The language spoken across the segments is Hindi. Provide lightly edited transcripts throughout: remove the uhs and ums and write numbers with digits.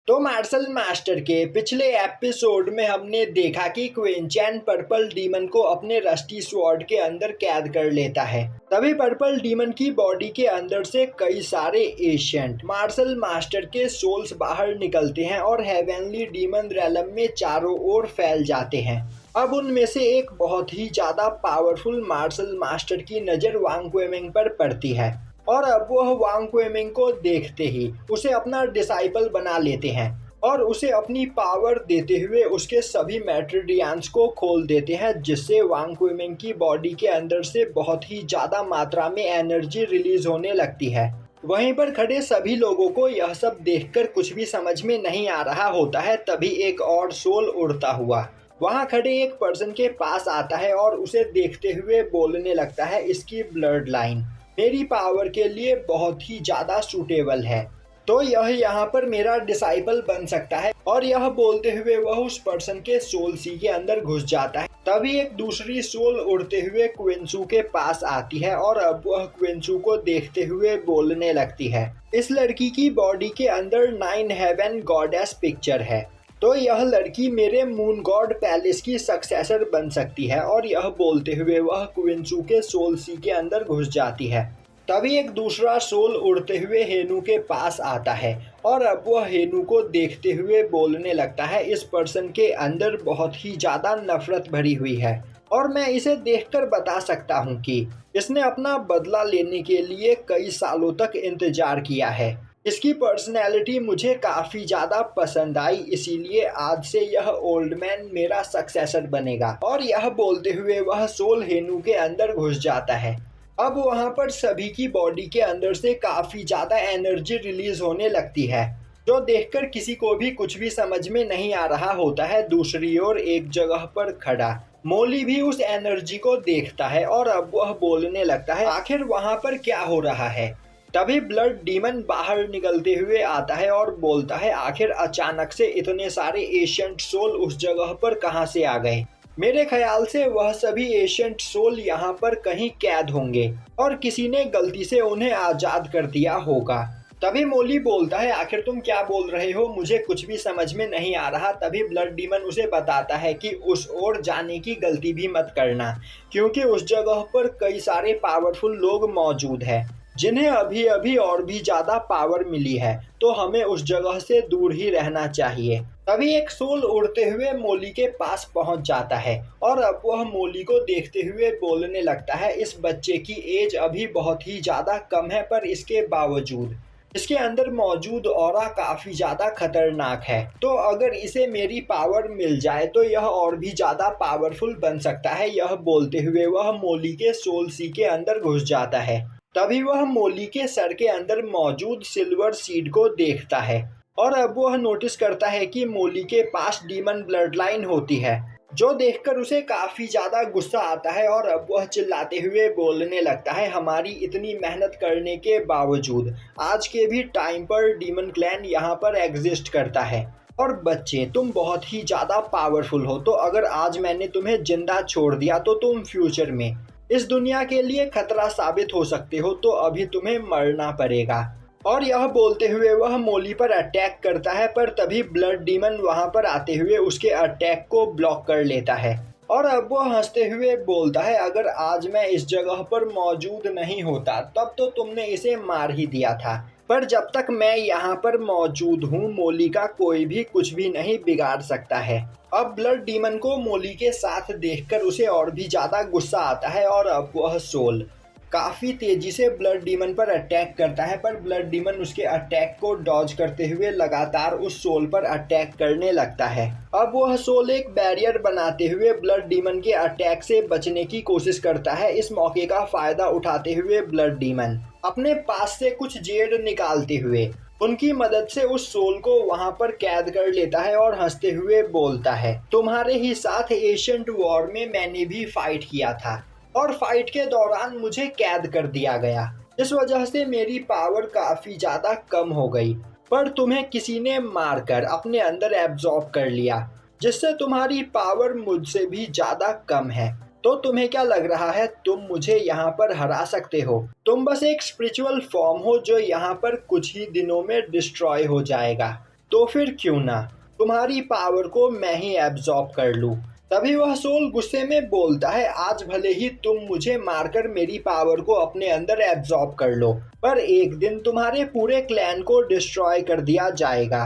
तो मार्शल मास्टर के पिछले एपिसोड में हमने देखा कि क्विंचैन पर्पल डीमन को अपने रस्टी स्वॉर्ड के अंदर कैद कर लेता है। तभी पर्पल डीमन की बॉडी के अंदर से कई सारे एशियंट मार्शल मास्टर के सोल्स बाहर निकलते हैं और हेवनली डीमन रैलम में चारों ओर फैल जाते हैं। अब उनमें से एक बहुत ही ज्यादा पावरफुल मार्शल मास्टर की नज़र वांग क्वेमिंग पर पड़ती है और अब वह वांग क्वेमिंग को देखते ही उसे अपना डिसाइपल बना लेते हैं और उसे अपनी पावर देते हुए उसके सभी मैट्रिडियंस को खोल देते हैं, जिससे वांग क्वेमिंग की बॉडी के अंदर से बहुत ही ज़्यादा मात्रा में एनर्जी रिलीज होने लगती है। वहीं पर खड़े सभी लोगों को यह सब देखकर कुछ भी समझ में नहीं आ रहा होता है। तभी एक और सोल उड़ता हुआ वहां खड़े एक पर्सन के पास आता है और उसे देखते हुए बोलने लगता है, इसकी ब्लड लाइन मेरी पावर के लिए बहुत ही ज्यादा सूटेबल है, तो यह यहाँ पर मेरा डिसाइपल बन सकता है। और यह बोलते हुए वह उस पर्सन के सोल सी के अंदर घुस जाता है। तभी एक दूसरी सोल उड़ते हुए क्विंसू के पास आती है और अब वह क्विंसू को देखते हुए बोलने लगती है, इस लड़की की बॉडी के अंदर 9 हेवन गॉडेस पिक्चर है, तो यह लड़की मेरे मून गॉड पैलेस की सक्सेसर बन सकती है। और यह बोलते हुए वह क्विंसू के सोल सी के अंदर घुस जाती है। तभी एक दूसरा सोल उड़ते हुए हेनू के पास आता है और अब वह हेनू को देखते हुए बोलने लगता है, इस पर्सन के अंदर बहुत ही ज़्यादा नफरत भरी हुई है और मैं इसे देखकर बता सकता हूँ कि इसने अपना बदला लेने के लिए कई सालों तक इंतजार किया है। इसकी पर्सनैलिटी मुझे काफ़ी ज़्यादा पसंद आई, इसीलिए आज से यह ओल्ड मैन मेरा सक्सेसर बनेगा। और यह बोलते हुए वह सोल हेनू के अंदर घुस जाता है। अब वहाँ पर सभी की बॉडी के अंदर से काफ़ी ज़्यादा एनर्जी रिलीज होने लगती है, जो देखकर किसी को भी कुछ भी समझ में नहीं आ रहा होता है। दूसरी ओर एक जगह पर खड़ा मोली भी उस एनर्जी को देखता है और अब वह बोलने लगता है, आखिर वहाँ पर क्या हो रहा है। तभी ब्लड डीमन बाहर निकलते हुए आता है और बोलता है, आखिर अचानक से इतने सारे एशियंट सोल उस जगह पर कहां से आ गए। मेरे ख्याल से वह सभी एशियंट सोल यहाँ पर कहीं कैद होंगे और किसी ने गलती से उन्हें आजाद कर दिया होगा। तभी मोली बोलता है, आखिर तुम क्या बोल रहे हो, मुझे कुछ भी समझ में नहीं आ रहा। तभी ब्लड डीमन उसे बताता है कि उस ओर जाने की गलती भी मत करना, क्योंकि उस जगह पर कई सारे पावरफुल लोग मौजूद हैं जिन्हें अभी अभी और भी ज्यादा पावर मिली है, तो हमें उस जगह से दूर ही रहना चाहिए। तभी एक सोल उड़ते हुए मोली के पास पहुंच जाता है और अब वह मोली को देखते हुए बोलने लगता है, इस बच्चे की एज अभी बहुत ही ज्यादा कम है, पर इसके बावजूद इसके अंदर मौजूद ऑरा काफी ज्यादा खतरनाक है, तो अगर इसे मेरी पावर मिल जाए तो यह और भी ज्यादा पावरफुल बन सकता है। यह बोलते हुए वह मोली के सोल सी के अंदर घुस जाता है। तभी वह मोली के सर के अंदर मौजूद सिल्वर सीड को देखता है और अब वह नोटिस करता है कि मोली के पास डीमन ब्लड लाइन होती है, जो देखकर उसे काफी ज्यादा गुस्सा आता है और अब वह चिल्लाते हुए बोलने लगता है, हमारी इतनी मेहनत करने के बावजूद आज के भी टाइम पर डीमन क्लैन यहाँ पर एग्जिस्ट करता है और बच्चे तुम बहुत ही ज्यादा पावरफुल हो, तो अगर आज मैंने तुम्हें जिंदा छोड़ दिया तो तुम फ्यूचर में इस दुनिया के लिए खतरा साबित हो सकते हो, तो अभी तुम्हें मरना पड़ेगा। और यह बोलते हुए वह मोली पर अटैक करता है, पर तभी ब्लड डीमन वहां पर आते हुए उसके अटैक को ब्लॉक कर लेता है और अब वह हंसते हुए बोलता है, अगर आज मैं इस जगह पर मौजूद नहीं होता तब तो तुमने इसे मार ही दिया था, पर जब तक मैं यहाँ पर मौजूद हूँ मोली का कोई भी कुछ भी नहीं बिगाड़ सकता है। अब ब्लड डीमन को मोली के साथ देखकर उसे और भी ज्यादा गुस्सा आता है और अब वह सोल काफी तेजी से ब्लड डीमन पर अटैक करता है, पर ब्लड डीमन उसके अटैक को डॉज करते हुए लगातार उस सोल पर अटैक करने लगता है। अब वह सोल एक बैरियर बनाते हुए ब्लड डीमन के अटैक से बचने की कोशिश करता है। इस मौके का फायदा उठाते हुए ब्लड डीमन अपने पास से कुछ जेड निकालते हुए उनकी मदद से उस सोल को वहां पर कैद कर लेता है और हंसते हुए बोलता है, तुम्हारे ही साथ एशियंट वॉर में मैंने भी फाइट किया था और फाइट के दौरान मुझे कैद कर दिया गया, इस वजह से मेरी पावर काफी ज्यादा कम हो गई, पर तुम्हें किसी ने मारकर अपने अंदर एब्जॉर्ब कर लिया, जिससे तुम्हारी पावर मुझसे भी ज्यादा कम है। तो तुम्हें क्या लग रहा है तुम मुझे यहाँ पर हरा सकते हो? तुम बस एक स्पिरिचुअल फॉर्म हो जो यहाँ पर कुछ ही दिनों में डिस्ट्रॉय हो जाएगा। तो फिर क्यों ना तुम्हारी पावर को मैं ही एब्जॉर्ब कर लूं। तभी वह सोल गुस्से में बोलता है, आज भले ही तुम मुझे मारकर मेरी पावर को अपने अंदर एब्जॉर्ब कर लो, पर एक दिन तुम्हारे पूरे क्लैन को डिस्ट्रॉय कर दिया जाएगा।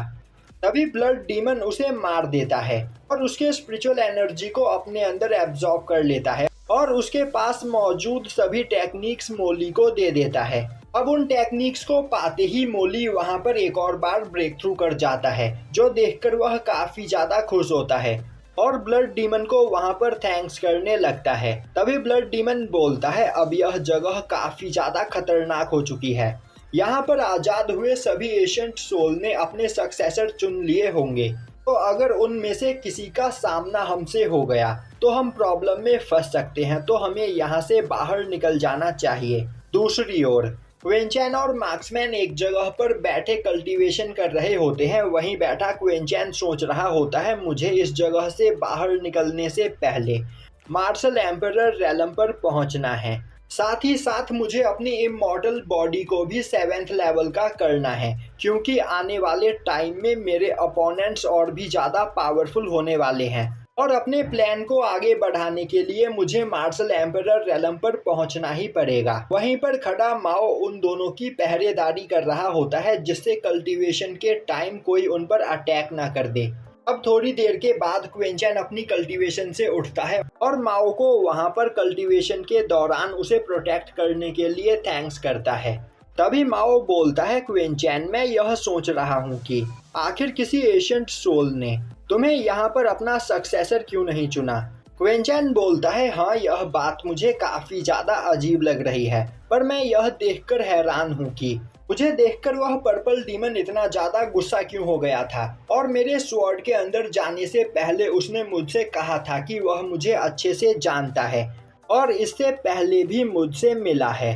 तभी ब्लड डीमन उसे मार देता है और उसके स्पिरिचुअल एनर्जी को अपने अंदर एब्जॉर्ब कर लेता है और उसके पास मौजूद सभी टेक्निक्स मोली को दे देता है। अब उन टेक्निक्स को पाते ही मोली वहां पर एक और बार ब्रेक थ्रू कर जाता है, जो देखकर वह काफी ज्यादा खुश होता है और ब्लड डीमन को वहां पर थैंक्स करने लगता है। तभी ब्लड डीमन बोलता है, अब यह जगह काफी ज्यादा खतरनाक हो चुकी है। यहाँ पर आजाद हुए सभी एशियंट सोल ने अपने सक्सेसर चुन लिए होंगे, तो अगर उनमें से किसी का सामना हमसे हो गया तो हम प्रॉब्लम में फंस सकते हैं, तो हमें यहाँ से बाहर निकल जाना चाहिए। दूसरी ओर क्वेंचैन और मार्क्समैन एक जगह पर बैठे कल्टीवेशन कर रहे होते हैं। वहीं बैठा क्वेंचैन सोच रहा होता है, मुझे इस जगह से बाहर निकलने से पहले मार्शल एम्परर रैलम पर पहुंचना है। साथ ही साथ मुझे अपनी इमॉर्टल बॉडी को भी 7th लेवल का करना है, क्योंकि आने वाले टाइम में मेरे अपोनेंट्स और भी ज़्यादा पावरफुल होने वाले हैं और अपने प्लान को आगे बढ़ाने के लिए मुझे मार्शल एम्परर रैलम पर पहुंचना ही पड़ेगा। वहीं पर खड़ा माओ उन दोनों की पहरेदारी कर रहा होता है, जिससे कल्टीवेशन के टाइम कोई उन पर अटैक ना कर दे। अब थोड़ी देर के बाद क्वेंचैन अपनी कल्टीवेशन से उठता है और माओ को वहां पर कल्टीवेशन के दौरान उसे प्रोटेक्ट करने के लिए थैंक्स करता है। तभी माओ बोलता है, क्वेंचैन मैं यह सोच रहा हूँ कि आखिर किसी एशियंट सोल ने तुम्हें यहाँ पर अपना सक्सेसर क्यों नहीं चुना। क्वेंचैन बोलता है, हाँ यह बात मुझे काफी ज्यादा अजीब लग रही है, पर मैं यह देखकर हैरान हूँ कि मुझे देखकर वह पर्पल डीमन इतना ज्यादा गुस्सा क्यों हो गया था और मेरे स्वॉर्ड के अंदर जाने से पहले उसने मुझसे कहा था कि वह मुझे अच्छे से जानता है और इससे पहले भी मुझसे मिला है।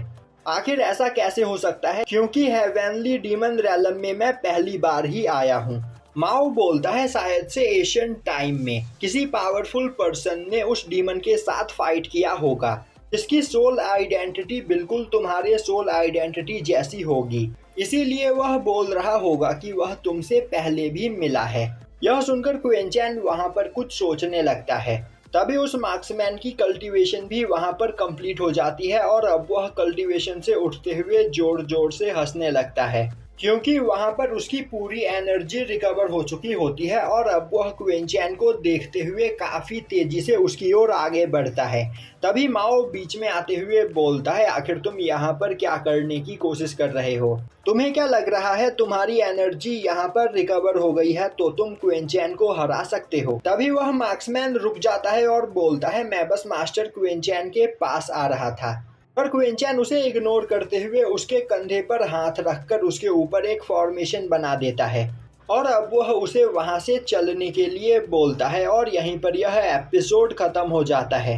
आखिर ऐसा कैसे हो सकता है, क्योंकि हेवनली डीमन रैलम में मैं पहली बार ही आया हूँ। माओ बोलता है, शायद से एशियन टाइम में किसी पावरफुल पर्सन ने उस डीमन के साथ फाइट किया होगा, जिसकी सोल आइडेंटिटी बिल्कुल तुम्हारे सोल आइडेंटिटी जैसी होगी, इसीलिए वह बोल रहा होगा कि वह तुमसे पहले भी मिला है। यह सुनकर क्वेंचैन वहां पर कुछ सोचने लगता है। तभी उस मार्क्समैन की कल्टीवेशन भी वहां पर कंप्लीट हो जाती है और अब वह कल्टीवेशन से उठते हुए जोर जोर से हंसने लगता है, क्योंकि वहां पर उसकी पूरी एनर्जी रिकवर हो चुकी होती है और अब वह क्वेंचैन को देखते हुए काफी तेजी से उसकी ओर आगे बढ़ता है। तभी माओ बीच में आते हुए बोलता है, आखिर तुम यहाँ पर क्या करने की कोशिश कर रहे हो? तुम्हें क्या लग रहा है तुम्हारी एनर्जी यहाँ पर रिकवर हो गई है तो तुम क्वेंचैन को हरा सकते हो? तभी वह मार्क्समैन रुक जाता है और बोलता है, मैं बस मास्टर क्वेंचैन के पास आ रहा था। पर क्वेंचैन उसे इग्नोर करते हुए उसके कंधे पर हाथ रखकर उसके ऊपर एक फॉर्मेशन बना देता है और अब वह उसे वहां से चलने के लिए बोलता है और यहीं पर यह एपिसोड खत्म हो जाता है।